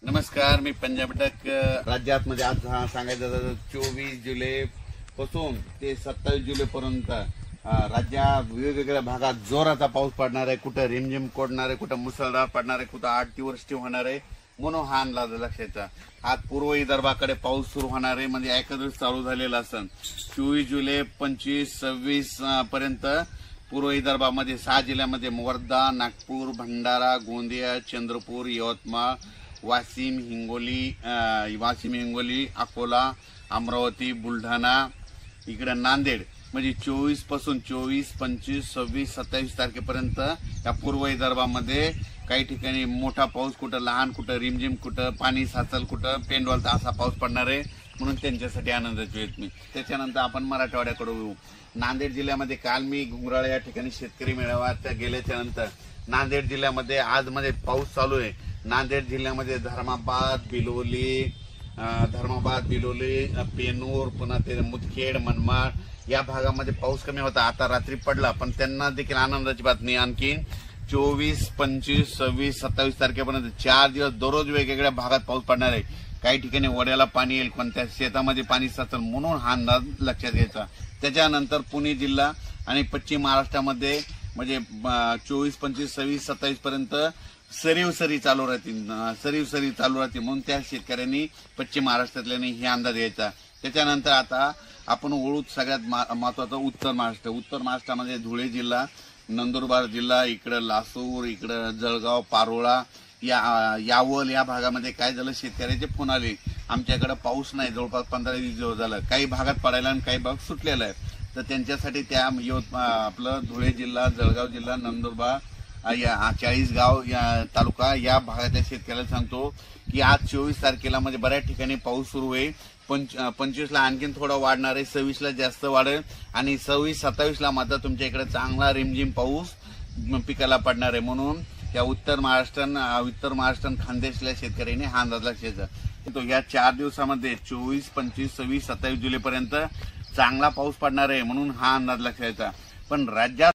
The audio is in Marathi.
नमस्कार, मी पंजाब टक राज्यात मध्ये आज सांगायचं झालं 24 जुलै पासून ते 27 जुलै पर्यंत राज्यात वेगवेगळ्या भागात जोराचा पाऊस पडणार आहे. कुठं रिमझिम पडणार आहे, कुठं मुसळधार पडणार आहे, कुठं 8 दिवस होणार आहे. म्हणून हा अंदाज लक्षाचा. आज पूर्व विदर्भाकडे पाऊस सुरू होणार आहे. म्हणजे एकादश चालू झालेला असन 24 जुलै 25 26 पर्यंत पूर्व विदर्भामध्ये 6 जिल्ह्यामध्ये वर्धा, नागपूर, भंडारा, गोंदिया, चंद्रपूर, यवतमाळ, वाशिम, हिंगोली, अकोला, अमरावती, बुलढाणा, इकडे नांदेड म्हणजे 24 पासून 24, 25, 26, 27 तारखेपर्यंत या पूर्व विदर्भामध्ये काही ठिकाणी मोठा पाऊस, कुठं लहान, कुठं रिमझिम, कुठं पाणी साचल, कुठं पेंडवालचा असा पाऊस पडणार आहे. म्हणून त्यांच्यासाठी आनंदाची वेळ मी. त्याच्यानंतर आपण मराठवाड्याकडे येऊ. नांदेड जिल्ह्यामध्ये काल मी घुंगराळे या ठिकाणी शेतकरी मेळाव्यात गेल्याच्या नंतर नांदेड जिल्ह्यामध्ये आज मध्ये पाऊस चालू आहे. नांदेड जिल्ह्यामध्ये धर्माबाद, बिलोली, पेनूर, पुन्हा ते मुदखेड, मनमाड या भागामध्ये पाऊस कमी होता. आता रात्री पडला, पण त्यांना देखील आनंदाची बातमी. आणखी 24, 25, 26, 27 तारखेपर्यंत 4 दिवस दररोज वेगवेगळ्या भागात पाऊस पडणार आहे. काही ठिकाणी वड्याला पाणी येईल, पण त्या शेतामध्ये पाणी साचल. म्हणून हा अंदाज लक्षात घ्यायचा. त्याच्यानंतर पुणे जिल्हा आणि पश्चिम महाराष्ट्रामध्ये म्हणजे 24, 25, 26, 27 पर्यंत सरीव सरी चालू राहतील. म्हणून त्या शेतकऱ्यांनी पश्चिम महाराष्ट्रातल्यानी हे अंदाज घ्यायचा. त्याच्यानंतर आता आपण ओळू सगळ्यात महत्वाचं उत्तर महाराष्ट्र. उत्तर महाराष्ट्रामध्ये धुळे जिल्हा, नंदुरबार जिल्हा, इकडं लासूर, इकडं जळगाव, पारोळा, यावल या भागामध्ये काय झालं, शेतकऱ्याचे फोन आले, आमच्याकडे पाऊस नाही, जवळपास 15-20 दिवस झालं, काही भागात पडायला आणि काही भाग सुटलेला आहे. तर त्यांच्यासाठी त्या आपलं धुळे जिल्हा, जळगाव जिल्हा, नंदुरबार, 40गाव या तालुका या भागातल्या शेतकऱ्याला सांगतो की आज 24 तारखेला म्हणजे बऱ्याच ठिकाणी पाऊस सुरू होईल. 25ला आणखीन थोडा वाढणार आहे, 26ला जास्त वाढेल आणि 26-27ला मात्र तुमच्या इकडे चांगला रिमझिम पाऊस पिकाला पडणार आहे. म्हणून या उत्तर महाराष्ट्र खानदेशला शेतकऱ्यांनी हा अंदाज लक्षाचा. तो या 4 दिवसामध्ये 24, 25, 26, 27 जुलैपर्यंत चांगला पाऊस पडणार आहे. म्हणून हा अंदाज लक्षाचा. पण राज्यात